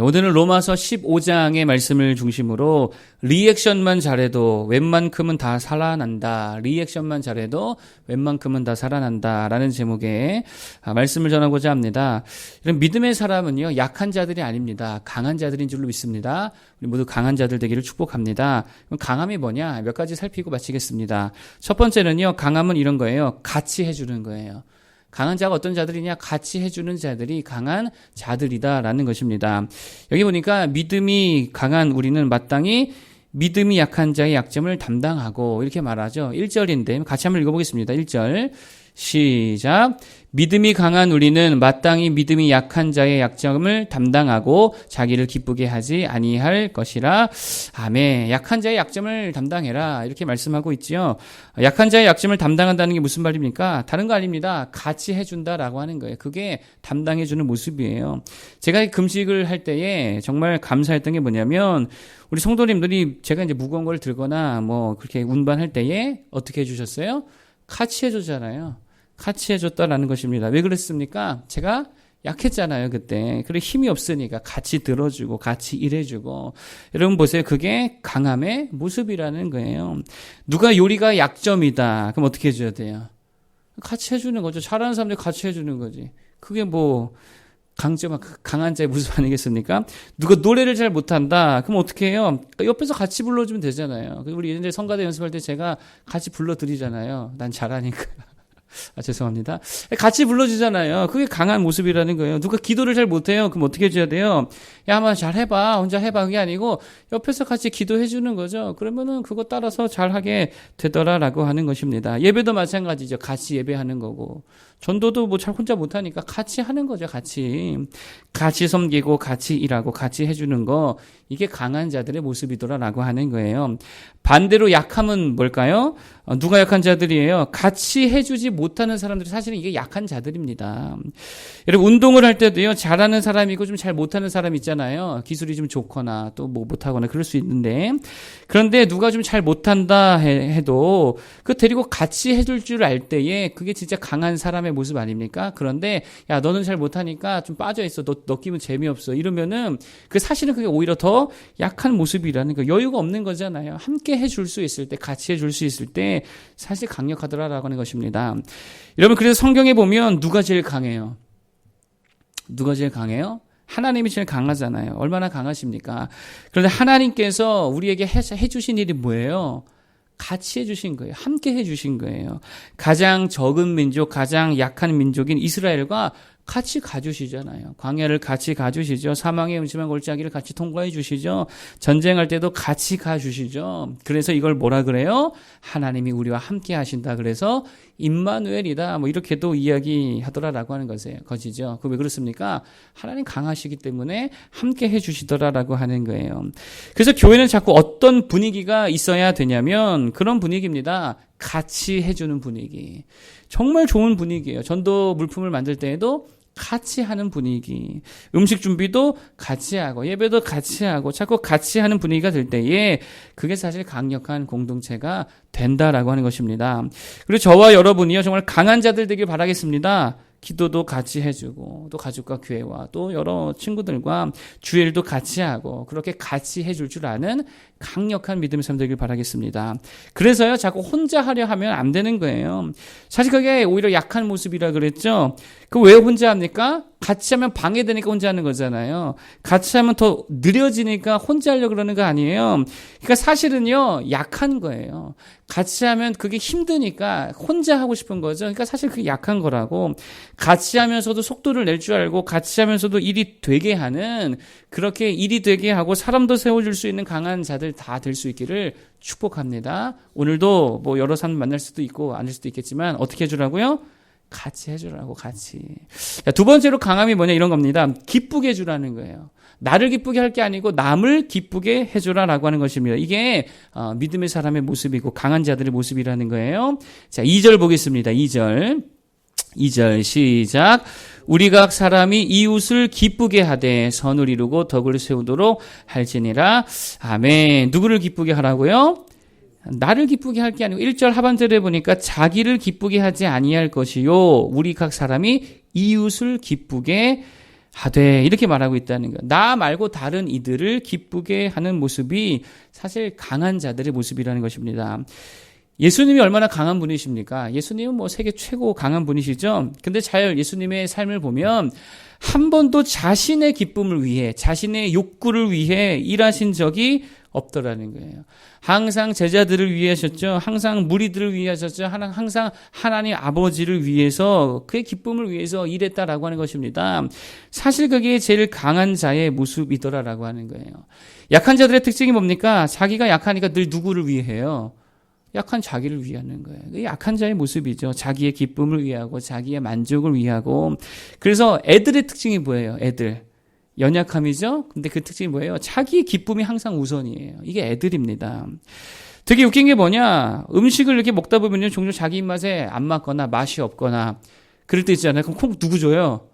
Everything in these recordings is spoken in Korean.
오늘은 로마서 15장의 말씀을 중심으로 리액션만 잘해도 웬만큼은 다 살아난다. 리액션만 잘해도 웬만큼은 다 살아난다. 라는 제목의 말씀을 전하고자 합니다. 이런 믿음의 사람은요, 약한 자들이 아닙니다. 강한 자들인 줄로 믿습니다. 우리 모두 강한 자들 되기를 축복합니다. 그럼 강함이 뭐냐? 몇 가지 살피고 마치겠습니다. 첫 번째는요, 강함은 이런 거예요. 같이 해주는 거예요. 강한 자가 어떤 자들이냐? 같이 해주는 자들이 강한 자들이다라는 것입니다. 여기 보니까 믿음이 강한 우리는 마땅히 믿음이 약한 자의 약점을 담당하고 이렇게 말하죠. 1절인데 같이 한번 읽어보겠습니다. 1절 시작. 믿음이 강한 우리는 마땅히 믿음이 약한 자의 약점을 담당하고 자기를 기쁘게 하지 아니할 것이라. 아멘. 약한 자의 약점을 담당해라. 이렇게 말씀하고 있지요. 약한 자의 약점을 담당한다는 게 무슨 말입니까? 다른 거 아닙니다. 같이 해준다라고 하는 거예요. 그게 담당해주는 모습이에요. 제가 금식을 할 때에 정말 감사했던 게 뭐냐면 우리 성도님들이 제가 이제 무거운 걸 들거나 뭐 그렇게 운반할 때에 어떻게 해주셨어요? 같이 해줬잖아요. 같이 해줬다라는 것입니다. 왜 그랬습니까? 제가 약했잖아요, 그때. 그리고 힘이 없으니까 같이 들어주고, 같이 일해주고. 여러분 보세요. 그게 강함의 모습이라는 거예요. 누가 요리가 약점이다. 그럼 어떻게 해줘야 돼요? 같이 해주는 거죠. 잘하는 사람들 같이 해주는 거지. 그게 뭐, 강한 자의 모습 아니겠습니까? 누가 노래를 잘 못한다. 그럼 어떻게 해요? 옆에서 같이 불러주면 되잖아요. 우리 예전에 성가대 연습할 때 제가 같이 불러드리잖아요. 난 잘하니까. 죄송합니다. 같이 불러주잖아요. 그게 강한 모습이라는 거예요. 누가 기도를 잘 못해요. 그럼 어떻게 해줘야 돼요? 야, 한번 잘 해봐. 혼자 해봐. 그게 아니고 옆에서 같이 기도해주는 거죠. 그러면은 그거 따라서 잘하게 되더라라고 하는 것입니다. 예배도 마찬가지죠. 같이 예배하는 거고. 전도도 뭐 잘 혼자 못하니까 같이 하는 거죠. 같이 섬기고 같이 일하고 같이 해주는 거. 이게 강한 자들의 모습이더라라고 하는 거예요. 반대로 약함은 뭘까요? 누가 약한 자들이에요? 같이 해주지 못하는 사람들이 사실은 이게 약한 자들입니다. 여러분 운동을 할 때도요. 잘하는 사람이고 좀 잘 못하는 사람 있잖아요. 기술이 좀 좋거나 또 뭐 못하거나 그럴 수 있는데 그런데 누가 좀 잘 못한다 해도 그 데리고 같이 해줄 줄 알 때에 그게 진짜 강한 사람의 모습 아닙니까? 그런데 야 너는 잘 못하니까 좀 빠져있어. 너 끼면 재미없어. 이러면은 그 사실은 그게 오히려 더 약한 모습이라는 거. 여유가 없는 거잖아요. 함께 해줄 수 있을 때 같이 해줄 수 있을 때 사실 강력하더라라고 하는 것입니다. 여러분 그래서 성경에 보면 누가 제일 강해요? 누가 제일 강해요? 하나님이 제일 강하잖아요. 얼마나 강하십니까? 그런데 하나님께서 우리에게 해주신 일이 뭐예요? 같이 해주신 거예요. 함께 해주신 거예요. 가장 적은 민족, 가장 약한 민족인 이스라엘과 같이 가주시잖아요. 광야를 같이 가주시죠. 사망의 음침한 골짜기를 같이 통과해 주시죠. 전쟁할 때도 같이 가주시죠. 그래서 이걸 뭐라 그래요? 하나님이 우리와 함께 하신다. 그래서 임마누엘이다. 뭐 이렇게도 이야기하더라라고 하는 것이죠. 그 왜 그렇습니까? 하나님 강하시기 때문에 함께 해주시더라라고 하는 거예요. 그래서 교회는 자꾸 어떤 분위기가 있어야 되냐면 그런 분위기입니다. 같이 해주는 분위기. 정말 좋은 분위기예요. 전도 물품을 만들 때에도 같이 하는 분위기. 음식 준비도 같이 하고 예배도 같이 하고 자꾸 같이 하는 분위기가 될 때에 그게 사실 강력한 공동체가 된다라고 하는 것입니다. 그리고 저와 여러분이요 정말 강한 자들 되길 바라겠습니다. 기도도 같이 해주고 또 가족과 교회와 또 여러 친구들과 주일도 같이 하고 그렇게 같이 해줄 줄 아는 강력한 믿음의 삶 되길 바라겠습니다. 그래서요 자꾸 혼자 하려 하면 안 되는 거예요. 사실 그게 오히려 약한 모습이라 그랬죠. 그 왜 혼자 합니까? 같이 하면 방해되니까 혼자 하는 거잖아요. 같이 하면 더 느려지니까 혼자 하려고 그러는 거 아니에요. 그러니까 사실은요 약한 거예요. 같이 하면 그게 힘드니까 혼자 하고 싶은 거죠. 그러니까 사실 그게 약한 거라고. 같이 하면서도 속도를 낼 줄 알고 같이 하면서도 일이 되게 하는 그렇게 일이 되게 하고 사람도 세워줄 수 있는 강한 자들 다 될 수 있기를 축복합니다. 오늘도 뭐 여러 사람 만날 수도 있고 아닐 수도 있겠지만 어떻게 해주라고요? 같이 해주라고 같이. 두 번째로 강함이 뭐냐 이런 겁니다. 기쁘게 해주라는 거예요. 나를 기쁘게 할 게 아니고 남을 기쁘게 해주라라고 하는 것입니다. 이게 믿음의 사람의 모습이고 강한 자들의 모습이라는 거예요. 자, 2절 보겠습니다. 2절 시작. 우리 각 사람이 이웃을 기쁘게 하되 선을 이루고 덕을 세우도록 할지니라. 아멘. 누구를 기쁘게 하라고요? 나를 기쁘게 할 게 아니고 1절 하반절에 보니까 자기를 기쁘게 하지 아니할 것이요 우리 각 사람이 이웃을 기쁘게 하되 이렇게 말하고 있다는 거예요. 나 말고 다른 이들을 기쁘게 하는 모습이 사실 강한 자들의 모습이라는 것입니다. 예수님이 얼마나 강한 분이십니까? 예수님은 뭐 세계 최고 강한 분이시죠? 근데 잘 예수님의 삶을 보면 한 번도 자신의 기쁨을 위해, 자신의 욕구를 위해 일하신 적이 없더라는 거예요. 항상 제자들을 위해 하셨죠. 항상 무리들을 위해 하셨죠. 항상 하나님 아버지를 위해서, 그의 기쁨을 위해서 일했다라고 하는 것입니다. 사실 그게 제일 강한 자의 모습이더라라고 하는 거예요. 약한 자들의 특징이 뭡니까? 자기가 약하니까 늘 누구를 위해 해요? 약한 자기를 위하는 거예요. 그게 약한 자의 모습이죠. 자기의 기쁨을 위하고 자기의 만족을 위하고. 그래서 애들의 특징이 뭐예요? 애들. 연약함이죠? 근데 그 특징이 뭐예요? 자기의 기쁨이 항상 우선이에요. 이게 애들입니다. 되게 웃긴 게 뭐냐? 음식을 이렇게 먹다 보면요, 종종 자기 입맛에 안 맞거나 맛이 없거나 그럴 때 있잖아요. 그럼 콩 누구 줘요?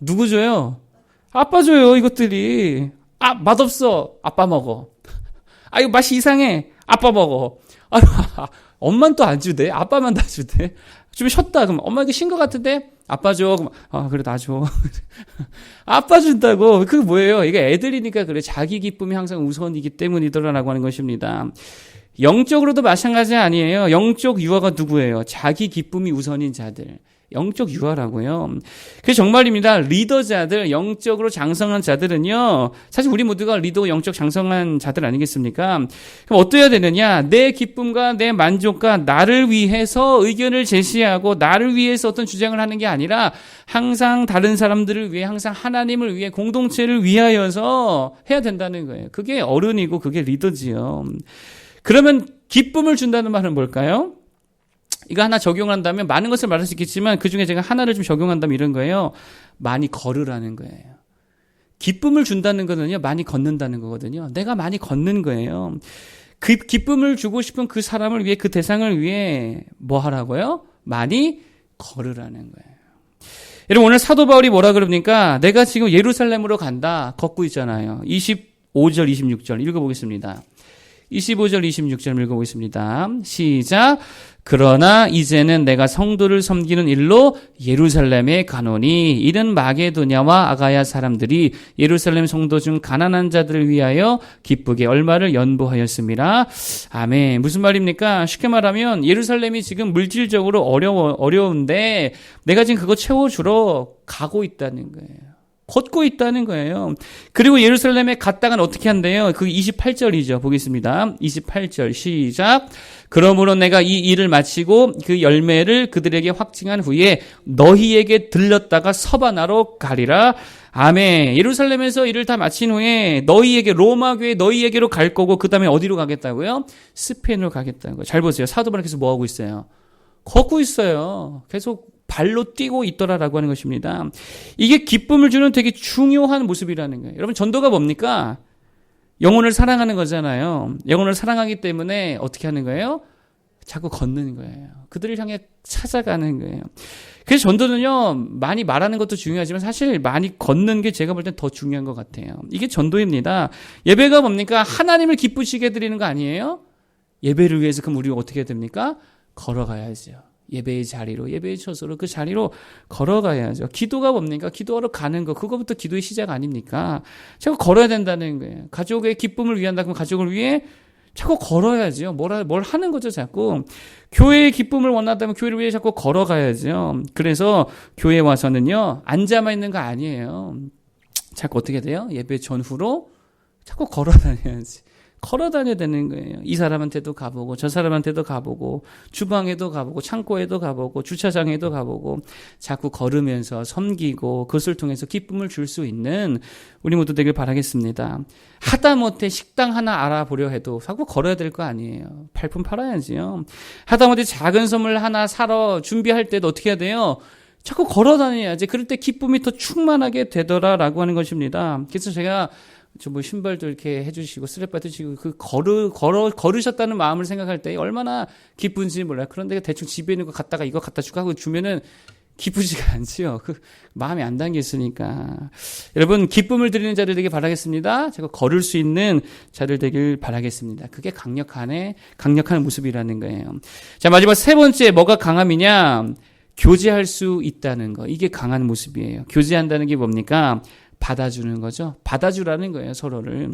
누구 줘요? 아빠 줘요, 이것들이. 아, 맛없어. 아빠 먹어. 아, 이거 맛이 이상해. 아빠 먹어. 아, 엄마는 또 안 주대. 아빠만 다 주대. 좀 쉬었다. 그럼 엄마 이게 쉰 것 같은데? 아빠 줘. 그럼, 아, 그래, 나 줘. 아빠 준다고. 그게 뭐예요? 이게 애들이니까 그래. 자기 기쁨이 항상 우선이기 때문이더라라고 하는 것입니다. 영적으로도 마찬가지 아니에요. 영적 유아가 누구예요? 자기 기쁨이 우선인 자들. 영적 유아라고요. 그래서 정말입니다. 리더자들, 영적으로 장성한 자들은요, 사실 우리 모두가 리더 영적 장성한 자들 아니겠습니까? 그럼 어떠해야 되느냐? 내 기쁨과 내 만족과 나를 위해서 의견을 제시하고 나를 위해서 어떤 주장을 하는 게 아니라 항상 다른 사람들을 위해, 항상 하나님을 위해, 공동체를 위하여서 해야 된다는 거예요. 그게 어른이고 그게 리더지요. 그러면 기쁨을 준다는 말은 뭘까요? 이거 하나 적용한다면 많은 것을 말할 수 있겠지만 그중에 제가 하나를 좀 적용한다면 이런 거예요. 많이 걸으라는 거예요. 기쁨을 준다는 거는요, 많이 걷는다는 거거든요. 내가 많이 걷는 거예요. 그 기쁨을 주고 싶은 그 사람을 위해, 그 대상을 위해 뭐 하라고요? 많이 걸으라는 거예요. 여러분, 오늘 사도 바울이 뭐라 그럽니까? 내가 지금 예루살렘으로 간다. 걷고 있잖아요. 25절, 26절 읽어보겠습니다. 25절, 26절 읽어보겠습니다. 시작. 그러나 이제는 내가 성도를 섬기는 일로 예루살렘에 가노니 이는 마게도냐와 아가야 사람들이 예루살렘 성도 중 가난한 자들을 위하여 기쁘게 얼마를 연보하였습니다. 아멘. 무슨 말입니까? 쉽게 말하면 예루살렘이 지금 물질적으로 어려운데 내가 지금 그거 채워주러 가고 있다는 거예요. 걷고 있다는 거예요. 그리고 예루살렘에 갔다가는 어떻게 한대요? 그 28절이죠. 보겠습니다. 28절 시작. 그러므로 내가 이 일을 마치고 그 열매를 그들에게 확증한 후에 너희에게 들렀다가 서바나로 가리라. 아멘. 예루살렘에서 일을 다 마친 후에 너희에게, 로마 교회 너희에게로 갈 거고 그 다음에 어디로 가겠다고요? 스페인으로 가겠다는 거예요. 잘 보세요. 사도 바울께서 뭐 하고 있어요? 걷고 있어요. 계속 발로 뛰고 있더라라고 하는 것입니다. 이게 기쁨을 주는 되게 중요한 모습이라는 거예요. 여러분, 전도가 뭡니까? 영혼을 사랑하는 거잖아요. 영혼을 사랑하기 때문에 어떻게 하는 거예요? 자꾸 걷는 거예요. 그들을 향해 찾아가는 거예요. 그래서 전도는요, 많이 말하는 것도 중요하지만 사실 많이 걷는 게 제가 볼 땐 더 중요한 것 같아요. 이게 전도입니다. 예배가 뭡니까? 하나님을 기쁘시게 해드리는 거 아니에요? 예배를 위해서 그럼 우리가 어떻게 해야 됩니까? 걸어가야죠. 예배의 자리로, 예배의 처소로, 그 자리로 걸어가야죠. 기도가 뭡니까? 기도하러 가는 거, 그거부터 기도의 시작 아닙니까? 자꾸 걸어야 된다는 거예요. 가족의 기쁨을 위한다 그러면 가족을 위해 자꾸 걸어야죠. 뭘 하는 거죠, 자꾸. 교회의 기쁨을 원한다면 교회를 위해 자꾸 걸어가야죠. 그래서 교회에 와서는요, 앉아만 있는 거 아니에요. 자꾸 어떻게 돼요? 예배 전후로 자꾸 걸어다녀야지. 걸어다녀야 되는 거예요. 이 사람한테도 가보고 저 사람한테도 가보고 주방에도 가보고 창고에도 가보고 주차장에도 가보고 자꾸 걸으면서 섬기고 그것을 통해서 기쁨을 줄 수 있는 우리 모두 되길 바라겠습니다. 하다못해 식당 하나 알아보려 해도 자꾸 걸어야 될 거 아니에요. 발품 팔아야지요. 하다못해 작은 선물 하나 사러 준비할 때도 어떻게 해야 돼요? 자꾸 걸어다녀야지. 그럴 때 기쁨이 더 충만하게 되더라라고 하는 것입니다. 그래서 제가 뭐 신발도 이렇게 해주시고 스트랩 해주시고 그 걸으셨다는 마음을 생각할 때 얼마나 기쁜지 몰라요. 그런데 대충 집에 있는 거 갖다가 이거 갖다 주고 하고 주면은 기쁘지가 않지요. 그 마음이 안 담겨 있으니까. 여러분, 기쁨을 드리는 자들 되길 바라겠습니다. 제가 걸을 수 있는 자들 되길 바라겠습니다. 그게 강력한 모습이라는 거예요. 자, 마지막 세 번째 뭐가 강함이냐? 교제할 수 있다는 거. 이게 강한 모습이에요. 교제한다는 게 뭡니까? 받아주는 거죠. 받아주라는 거예요, 서로를.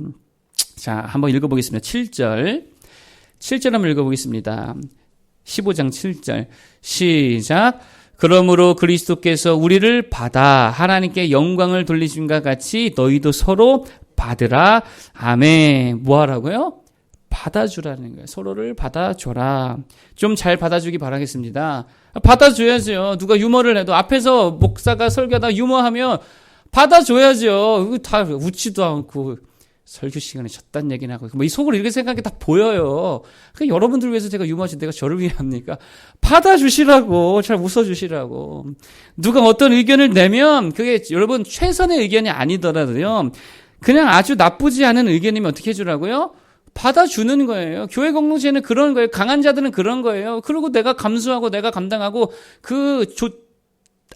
자, 한번 읽어보겠습니다. 7절 한번 읽어보겠습니다. 15장 7절. 시작. 그러므로 그리스도께서 우리를 받아 하나님께 영광을 돌리심과 같이 너희도 서로 받으라. 아멘. 뭐 하라고요? 받아주라는 거예요. 서로를 받아줘라. 좀 잘 받아주기 바라겠습니다. 받아줘야죠. 누가 유머를 해도 앞에서 목사가 설교하다 유머하면 받아줘야죠. 다 웃지도 않고 설교 시간에 졌단 얘기나 하고 뭐 이 속으로 이렇게 생각하는 게 다 보여요. 그러니까 여러분들 위해서 제가 유머하지 내가 저를 위해 합니까? 받아주시라고. 잘 웃어주시라고. 누가 어떤 의견을 내면 그게 여러분 최선의 의견이 아니더라도요. 그냥 아주 나쁘지 않은 의견이면 어떻게 해주라고요? 받아주는 거예요. 교회 공동체는 그런 거예요. 강한 자들은 그런 거예요. 그리고 내가 감수하고 내가 감당하고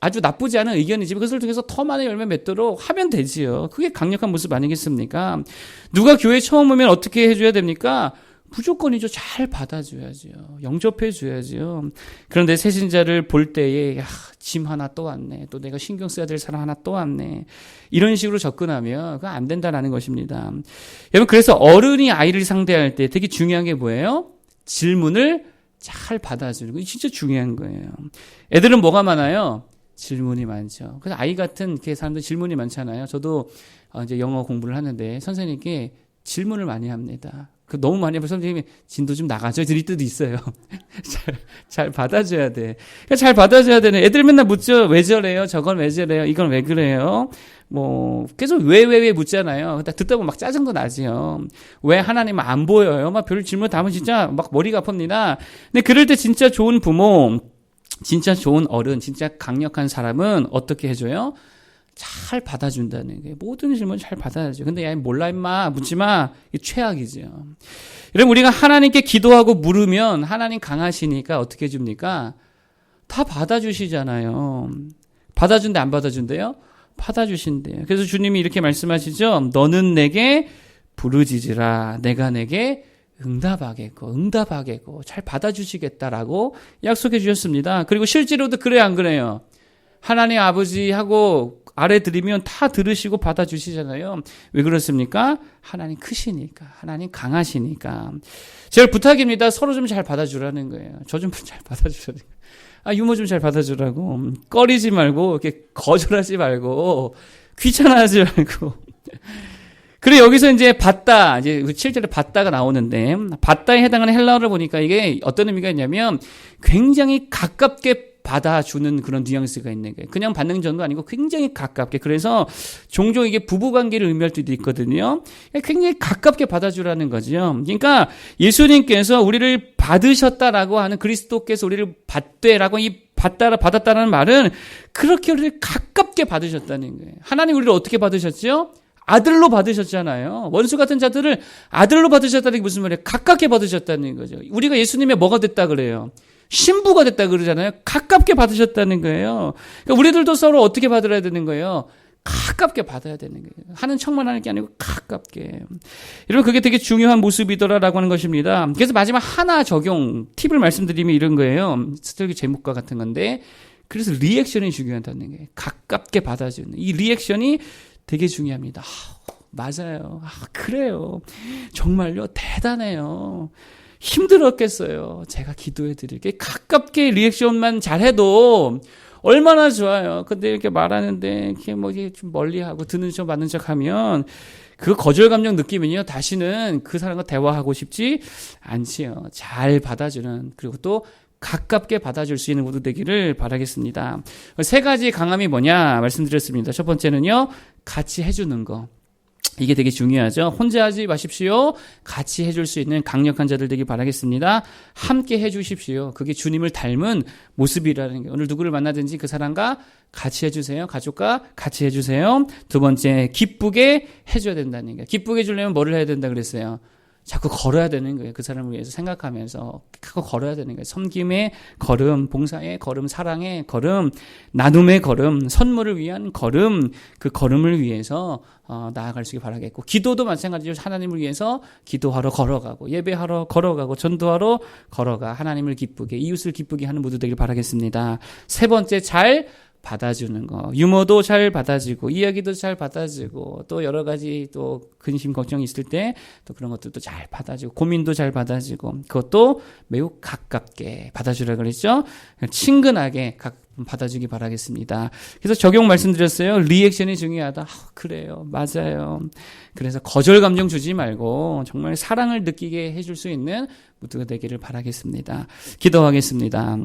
아주 나쁘지 않은 의견이지만 그것을 통해서 더 많은 열매 맺도록 하면 되지요. 그게 강력한 모습 아니겠습니까? 누가 교회 처음 오면 어떻게 해줘야 됩니까? 무조건이죠. 잘 받아줘야죠. 영접해줘야죠. 그런데 새신자를 볼 때에 짐 하나 또 왔네. 또 내가 신경 써야 될 사람 하나 또 왔네. 이런 식으로 접근하면 그건 안 된다라는 것입니다. 여러분 그래서 어른이 아이를 상대할 때 되게 중요한 게 뭐예요? 질문을 잘 받아주는 거. 진짜 중요한 거예요. 애들은 뭐가 많아요? 질문이 많죠. 그래서 아이 같은 사람들 질문이 많잖아요. 저도 이제 영어 공부를 하는데 선생님께 질문을 많이 합니다. 너무 많이 하면 선생님이 진도 좀 나가죠. 이 뜻도 있어요. 잘 받아줘야 돼. 그러니까 잘 받아줘야 되네. 애들 맨날 묻죠. 왜 저래요? 저건 왜 저래요? 이건 왜 그래요? 뭐 계속 왜 묻잖아요. 듣다 보면 막 짜증도 나지요. 왜 하나님은 안 보여요? 막 별 질문 담으면 진짜 막 머리가 아픕니다. 근데 그럴 때 진짜 좋은 부모, 진짜 좋은 어른, 진짜 강력한 사람은 어떻게 해줘요? 잘 받아준다는 게 모든 질문 잘 받아야죠. 근데 야 몰라 임마 묻지 마. 이게 최악이죠. 여러분 우리가 하나님께 기도하고 물으면 하나님 강하시니까 어떻게 해줍니까? 다 받아주시잖아요. 받아준대 안 받아준대요? 받아주신대요. 그래서 주님이 이렇게 말씀하시죠. 너는 내게 부르짖으라. 내가 내게 응답하겠고 잘 받아주시겠다라고 약속해 주셨습니다. 그리고 실제로도 그래요 안 그래요? 하나님 아버지하고 아래 드리면 다 들으시고 받아주시잖아요. 왜 그렇습니까? 하나님 크시니까, 하나님 강하시니까. 제가 부탁입니다. 서로 좀 잘 받아주라는 거예요. 저 좀 잘 받아주라는 거예요. 유머 좀 잘 받아주라고. 꺼리지 말고, 이렇게 거절하지 말고, 귀찮아하지 말고. 그리고 여기서 이제 받다, 이제 7절에 받다가 나오는데, 받다에 해당하는 헬라어를 보니까 이게 어떤 의미가 있냐면, 굉장히 가깝게 받아주는 그런 뉘앙스가 있는 거예요. 그냥 받는 정도 아니고 굉장히 가깝게. 그래서 종종 이게 부부관계를 의미할 때도 있거든요. 굉장히 가깝게 받아주라는 거죠. 그러니까 예수님께서 우리를 받으셨다라고 하는 그리스도께서 우리를 받되라고 이 받았다라는 말은 그렇게 우리를 가깝게 받으셨다는 거예요. 하나님 우리를 어떻게 받으셨죠? 아들로 받으셨잖아요. 원수 같은 자들을 아들로 받으셨다는 게 무슨 말이에요? 가깝게 받으셨다는 거죠. 우리가 예수님의 뭐가 됐다 그래요? 신부가 됐다 그러잖아요. 가깝게 받으셨다는 거예요. 그러니까 우리들도 서로 어떻게 받아야 되는 거예요? 가깝게 받아야 되는 거예요. 하는 척만 하는 게 아니고 가깝게. 여러분 그게 되게 중요한 모습이더라라고 하는 것입니다. 그래서 마지막 하나 적용 팁을 말씀드리면 이런 거예요. 스토리 제목과 같은 건데 그래서 리액션이 중요하다는 거예요. 가깝게 받아주는 이 리액션이 되게 중요합니다. 맞아요. 그래요. 정말요. 대단해요. 힘들었겠어요. 제가 기도해 드릴게요. 가깝게 리액션만 잘해도 얼마나 좋아요. 근데 이렇게 말하는데 이렇게 뭐 좀 멀리하고 듣는 척 맞는 척 하면 그 거절 감정 느끼면요. 다시는 그 사람과 대화하고 싶지 않지요. 잘 받아주는 그리고 또 가깝게 받아줄 수 있는 모두 되기를 바라겠습니다. 세 가지 강함이 뭐냐 말씀드렸습니다. 첫 번째는요. 같이 해주는 거. 이게 되게 중요하죠. 혼자 하지 마십시오. 같이 해줄 수 있는 강력한 자들 되길 바라겠습니다. 함께 해주십시오. 그게 주님을 닮은 모습이라는 게 오늘 누구를 만나든지 그 사람과 같이 해주세요. 가족과 같이 해주세요. 두 번째, 기쁘게 해줘야 된다는 게 기쁘게 해주려면 뭐를 해야 된다 그랬어요? 자꾸 걸어야 되는 거예요. 그 사람을 위해서 생각하면서 자꾸 걸어야 되는 거예요. 섬김의 걸음, 봉사의 걸음, 사랑의 걸음, 나눔의 걸음, 선물을 위한 걸음, 그 걸음을 위해서 나아갈 수 있게 바라겠고, 기도도 마찬가지로 하나님을 위해서 기도하러 걸어가고, 예배하러 걸어가고, 전도하러 걸어가 하나님을 기쁘게, 이웃을 기쁘게 하는 모두 되길 바라겠습니다. 세 번째, 잘 받아주는 거. 유머도 잘 받아주고, 이야기도 잘 받아주고, 또 여러 가지 또 근심, 걱정이 있을 때 또 그런 것들도 잘 받아주고, 고민도 잘 받아주고, 그것도 매우 가깝게 받아주라 그랬죠? 친근하게 받아주기 바라겠습니다. 그래서 적용 말씀드렸어요. 리액션이 중요하다. 그래요. 맞아요. 그래서 거절 감정 주지 말고 정말 사랑을 느끼게 해줄 수 있는 모두가 되기를 바라겠습니다. 기도하겠습니다.